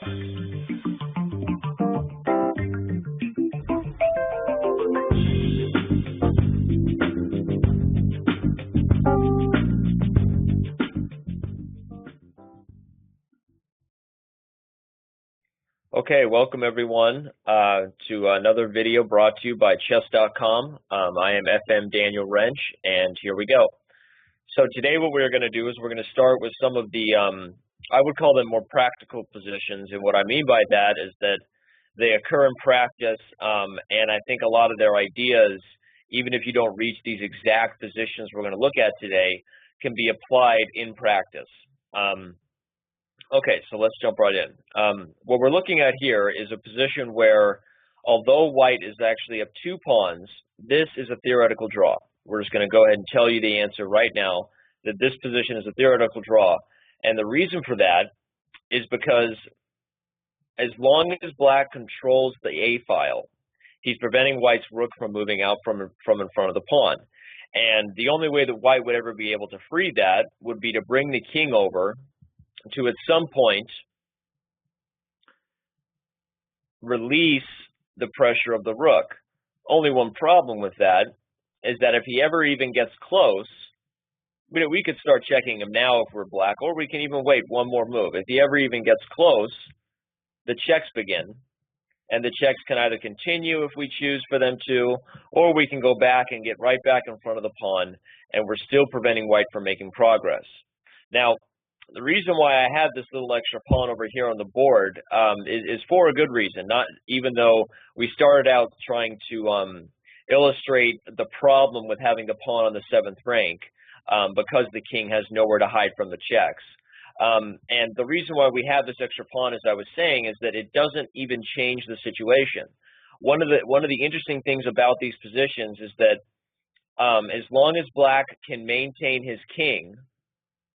Okay, welcome everyone to another video brought to you by chess.com. I am FM Daniel Wrench, and here we go. So today what we're going to do is we're going to start with some of the, I would call them more practical positions, and what I mean by that is that they occur in practice, and I think a lot of their ideas, even if you don't reach these exact positions we're going to look at today, can be applied in practice. Okay, so let's jump right in. What we're looking at here is a position where, although white is actually up 2 pawns, this is a theoretical draw. We're just going to go ahead and tell you the answer right now, that this position is a theoretical draw. And the reason for that is because as long as black controls the A file, he's preventing white's rook from moving out from in front of the pawn. And the only way that white would ever be able to free that would be to bring the king over to at some point release the pressure of the rook. Only one problem with that is that if he ever even gets close, we could start checking him now if we're black, or we can even wait one more move. If he ever even gets close, the checks begin, and the checks can either continue if we choose for them to, or we can go back and get right back in front of the pawn, and we're still preventing white from making progress. Now, the reason why I have this little extra pawn over here on the board is for a good reason. Not even though we started out trying to illustrate the problem with having the pawn on the 7th rank, because the king has nowhere to hide from the checks. And the reason why we have this extra pawn, as I was saying, is that it doesn't even change the situation. One of the interesting things about these positions is that as long as black can maintain his king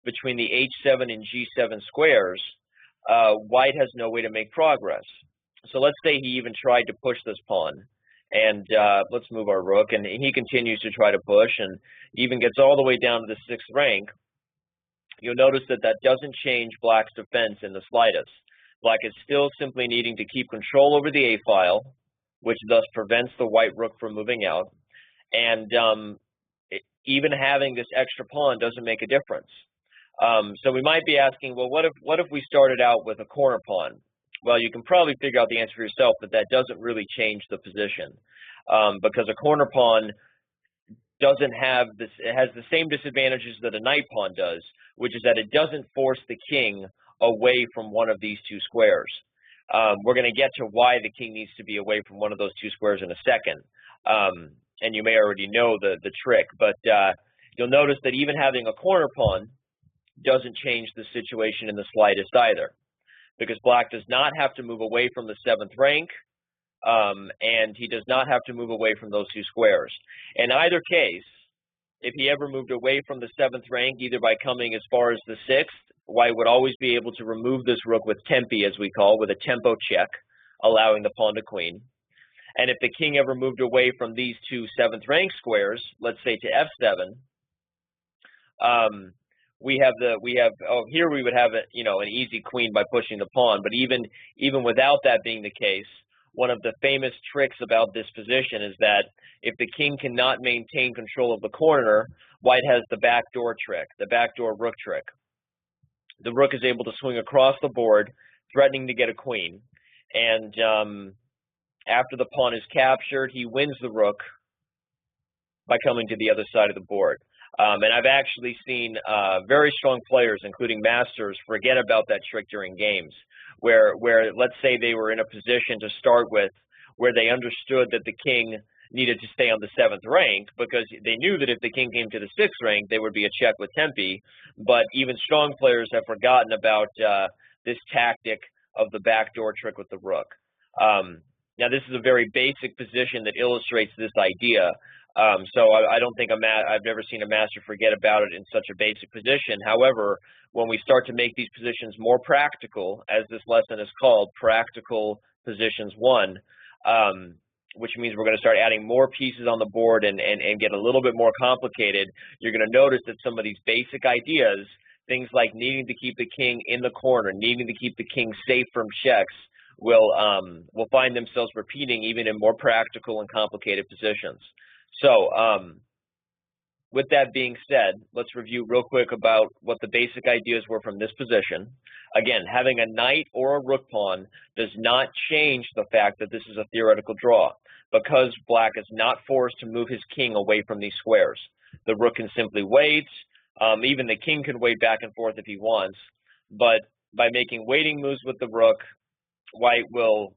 between the h7 and g7 squares, white has no way to make progress. So let's say he even tried to push this pawn, and let's move our rook, and he continues to try to push and even gets all the way down to the 6th rank. You'll notice that that doesn't change black's defense in the slightest. Black is still simply needing to keep control over the A file, which thus prevents the white rook from moving out, and even having this extra pawn doesn't make a difference. So we might be asking, well, what if we started out with a corner pawn? Well, you can probably figure out the answer for yourself, but that doesn't really change the position, because a corner pawn doesn't have this. It has the same disadvantages that a knight pawn does, which is that it doesn't force the king away from one of these 2 squares. We're going to get to why the king needs to be away from one of those 2 squares in a second, and you may already know the trick, but you'll notice that even having a corner pawn doesn't change the situation in the slightest either, because black does not have to move away from the 7th rank, and he does not have to move away from those 2 squares. In either case, if he ever moved away from the 7th rank, either by coming as far as the 6th, white would always be able to remove this rook with tempi, as we call, with a tempo check, allowing the pawn to queen. And if the king ever moved away from these 2 7th rank squares, let's say to f7, here we would have an easy queen by pushing the pawn. But even without that being the case, one of the famous tricks about this position is that if the king cannot maintain control of the corner, white has the backdoor trick, the backdoor rook trick. The rook is able to swing across the board, threatening to get a queen. And after the pawn is captured, he wins the rook by coming to the other side of the board. And I've actually seen very strong players, including masters, forget about that trick during games, where let's say they were in a position to start with where they understood that the king needed to stay on the 7th rank, because they knew that if the king came to the 6th rank, there would be a check with tempi. But even strong players have forgotten about this tactic of the backdoor trick with the rook. Now, this is a very basic position that illustrates this idea. So I don't think I've never seen a master forget about it in such a basic position. However, when we start to make these positions more practical, as this lesson is called, Practical Positions 1, which means we're going to start adding more pieces on the board and get a little bit more complicated, you're going to notice that some of these basic ideas things like needing to keep the king in the corner, needing to keep the king safe from checks, will find themselves repeating even in more practical and complicated positions. So with that being said, let's review real quick about what the basic ideas were from this position. Again, having a knight or a rook pawn does not change the fact that this is a theoretical draw, because black is not forced to move his king away from these squares. The rook can simply wait. Even the king can wait back and forth if he wants, but by making waiting moves with the rook, white will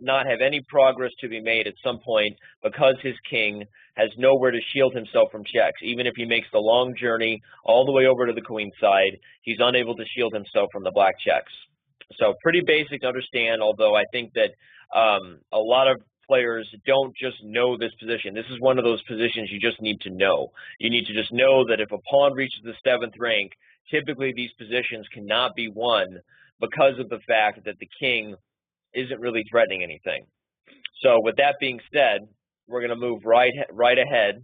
not have any progress to be made at some point because his king has nowhere to shield himself from checks. Even if he makes the long journey all the way over to the queen side, he's unable to shield himself from the black checks. So pretty basic to understand, although I think that a lot of players don't just know this position. This is one of those positions you just need to know. You need to just know that if a pawn reaches the 7th rank, typically these positions cannot be won because of the fact that the king isn't really threatening anything. So with that being said, we're going to move right ahead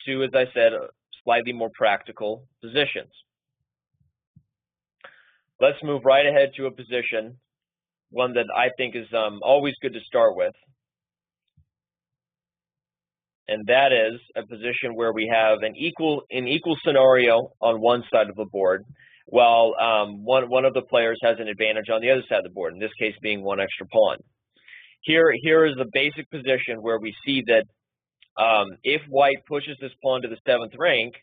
to, as I said, slightly more practical positions. Let's move right ahead to a position, one that I think is always good to start with. And that is a position where we have an equal scenario on one side of the board, while one of the players has an advantage on the other side of the board, in this case being one extra pawn. Here is a basic position where we see that if white pushes this pawn to the 7th rank,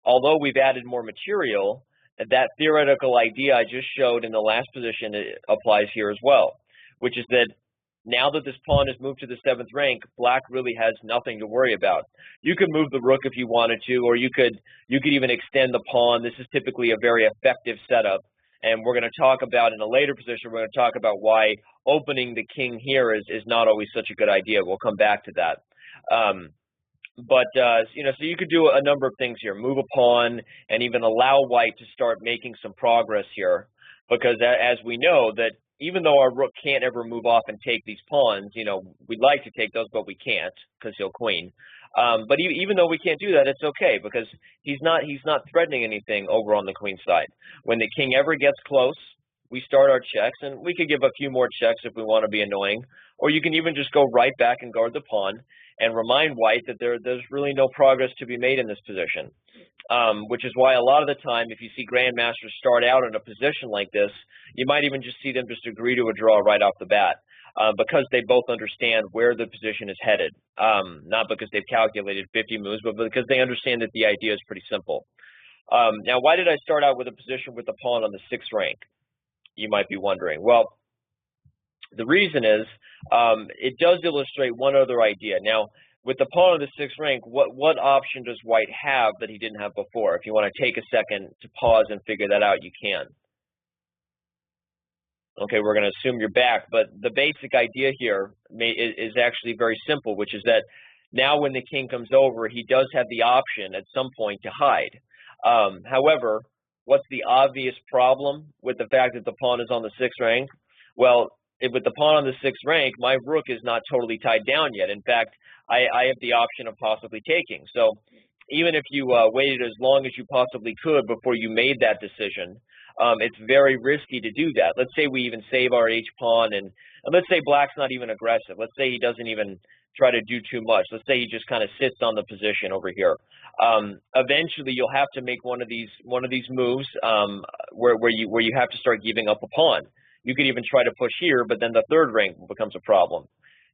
although we've added more material, that theoretical idea I just showed in the last position applies here as well, which is that now that this pawn has moved to the 7th rank, black really has nothing to worry about. You could move the rook if you wanted to, or you could even extend the pawn. This is typically a very effective setup, and we're going to talk about in a later position, we're going to talk about why opening the king here is not always such a good idea. We'll come back to that. So you could do a number of things here, move a pawn and even allow white to start making some progress here, because as we know that even though our rook can't ever move off and take these pawns, we'd like to take those, but we can't because he'll queen. But even though we can't do that, it's okay because he's not threatening anything over on the queen side. When the king ever gets close, we start our checks, and we could give a few more checks if we want to be annoying, or you can even just go right back and guard the pawn and remind white that there's really no progress to be made in this position. Which is why a lot of the time, if you see grandmasters start out in a position like this, you might even just see them just agree to a draw right off the bat, because they both understand where the position is headed. Not because they've calculated 50 moves, but because they understand that the idea is pretty simple. Now, why did I start out with a position with the pawn on the 6th rank? You might be wondering. Well, the reason is it does illustrate one other idea. Now, with the pawn on the 6th rank, what option does white have that he didn't have before? If you want to take a second to pause and figure that out, you can. Okay, we're going to assume you're back, but the basic idea here is actually very simple, which is that now when the king comes over, he does have the option at some point to hide. However, what's the obvious problem with the fact that the pawn is on the 6th rank? Well, with the pawn on the 6th rank, my rook is not totally tied down yet. In fact, I have the option of possibly taking. So even if you waited as long as you possibly could before you made that decision, it's very risky to do that. Let's say we even save our h-pawn, and let's say black's not even aggressive. Let's say he doesn't even try to do too much. Let's say he just kind of sits on the position over here. Eventually, you'll have to make one of these moves where you have to start giving up a pawn. You could even try to push here, but then the 3rd rank becomes a problem.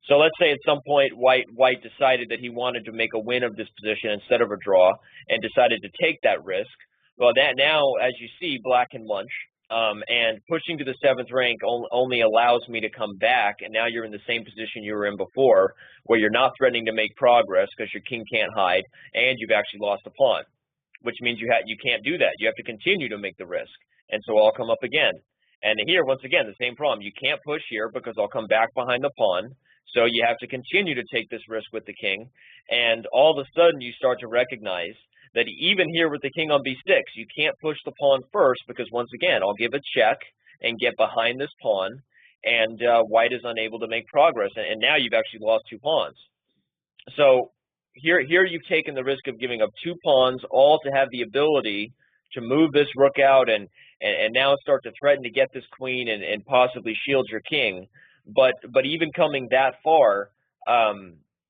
So let's say at some point white decided that he wanted to make a win of this position instead of a draw and decided to take that risk. Well, that now, as you see, black can munch, and pushing to the 7th rank only allows me to come back, and now you're in the same position you were in before, where you're not threatening to make progress because your king can't hide, and you've actually lost a pawn, which means you can't do that. You have to continue to make the risk, and so I'll come up again. And here, once again, the same problem. You can't push here because I'll come back behind the pawn. So you have to continue to take this risk with the king. And all of a sudden, you start to recognize that even here with the king on b6, you can't push the pawn first because, once again, I'll give a check and get behind this pawn. And white is unable to make progress. And now you've actually lost 2 pawns. So here you've taken the risk of giving up 2 pawns, all to have the ability to move this rook out and now start to threaten to get this queen and possibly shield your king. But even coming that far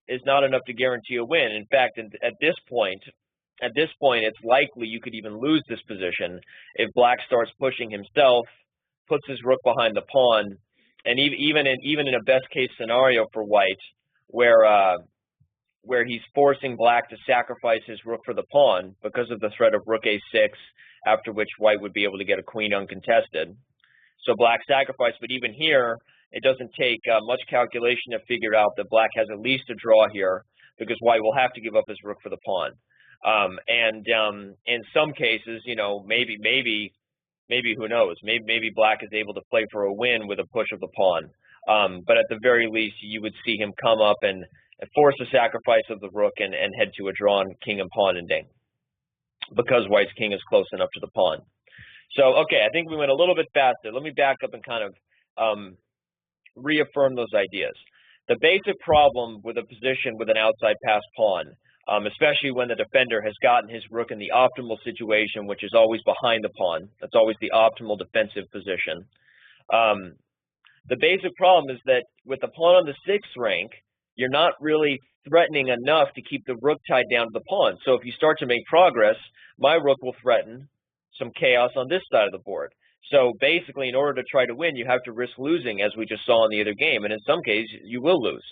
is not enough to guarantee a win. In fact, at this point, it's likely you could even lose this position if Black starts pushing himself, puts his rook behind the pawn, and even in a best case scenario for White, where he's forcing Black to sacrifice his rook for the pawn because of the threat of rook a6, after which White would be able to get a queen uncontested. So Black sacrificed, but even here, it doesn't take much calculation to figure out that Black has at least a draw here, because White will have to give up his rook for the pawn. In some cases, you know, maybe who knows? Maybe Black is able to play for a win with a push of the pawn. But at the very least, you would see him come up and force a sacrifice of the rook and head to a drawn king and pawn ending, because White's king is close enough to the pawn. So, okay, I think we went a little bit faster. Let me back up and kind of reaffirm those ideas. The basic problem with a position with an outside pass pawn, especially when the defender has gotten his rook in the optimal situation, which is always behind the pawn. That's always the optimal defensive position. The basic problem is that with the pawn on the 6th rank, you're not really threatening enough to keep the rook tied down to the pawn. So if you start to make progress, my rook will threaten some chaos on this side of the board. So basically, in order to try to win, you have to risk losing, as we just saw in the other game. And in some cases, you will lose.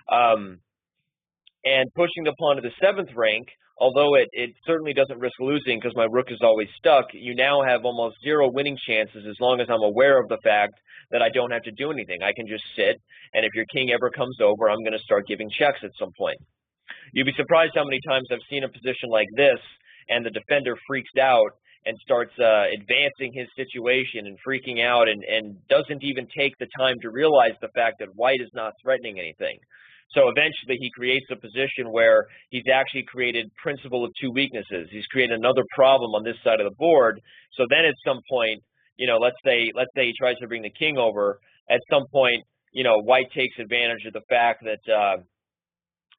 And pushing the pawn to the 7th rank, although it certainly doesn't risk losing because my rook is always stuck, you now have almost zero winning chances as long as I'm aware of the fact that I don't have to do anything. I can just sit, and if your king ever comes over, I'm going to start giving checks at some point. You'd be surprised how many times I've seen a position like this, and the defender freaks out and starts advancing his situation and freaking out and doesn't even take the time to realize the fact that White is not threatening anything. So eventually he creates a position where he's actually created principle of two weaknesses. He's created another problem on this side of the board. So then at some point, you know, let's say he tries to bring the king over. At some point, you know, White takes advantage of the fact that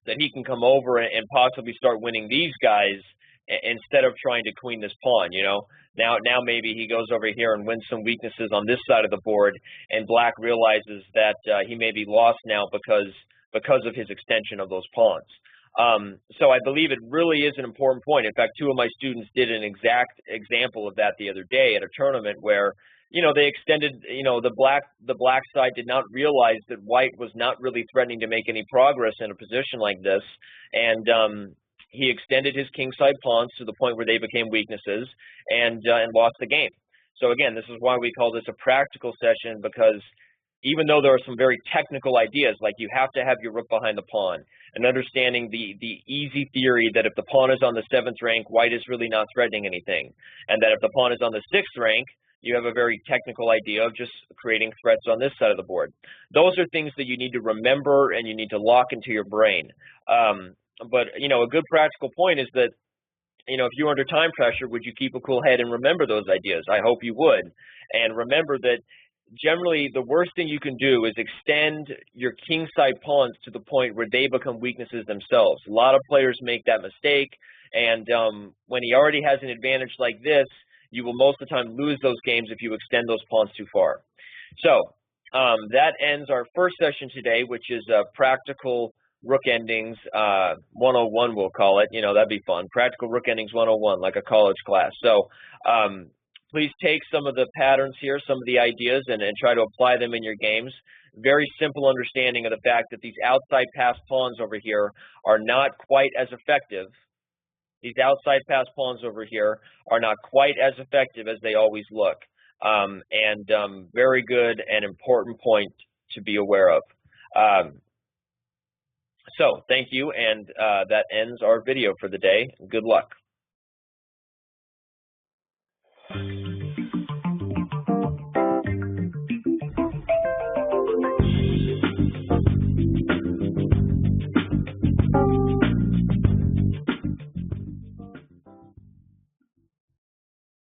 that he can come over and possibly start winning these guys instead of trying to queen this pawn, you know. Now maybe he goes over here and wins some weaknesses on this side of the board, and Black realizes that he may be lost now because of his extension of those pawns. So I believe it really is an important point. In fact, two of my students did an exact example of that the other day at a tournament where, you know, they extended, you know, the black side did not realize that White was not really threatening to make any progress in a position like this, and he extended his kingside pawns to the point where they became weaknesses and lost the game. So again, this is why we call this a practical session, because even though there are some very technical ideas, like you have to have your rook behind the pawn, and understanding the easy theory that if the pawn is on the 7th rank, White is really not threatening anything, and that if the pawn is on the 6th rank, you have a very technical idea of just creating threats on this side of the board. Those are things that you need to remember and you need to lock into your brain. But, you know, a good practical point is that, you know, if you're under time pressure, would you keep a cool head and remember those ideas? I hope you would. And remember that generally the worst thing you can do is extend your kingside pawns to the point where they become weaknesses themselves. A lot of players make that mistake, and when he already has an advantage like this, you will most of the time lose those games if you extend those pawns too far. So that ends our first session today, which is practical rook endings 101, we'll call it. You know, that'd be fun. Practical rook endings 101, like a college class. So please take some of the patterns here, some of the ideas, and try to apply them in your games. Very simple understanding of the fact that these outside pass pawns over here are not quite as effective. These outside pass pawns over here are not quite as effective as they always look. Very good and important point to be aware of. So thank you, and that ends our video for the day. Good luck.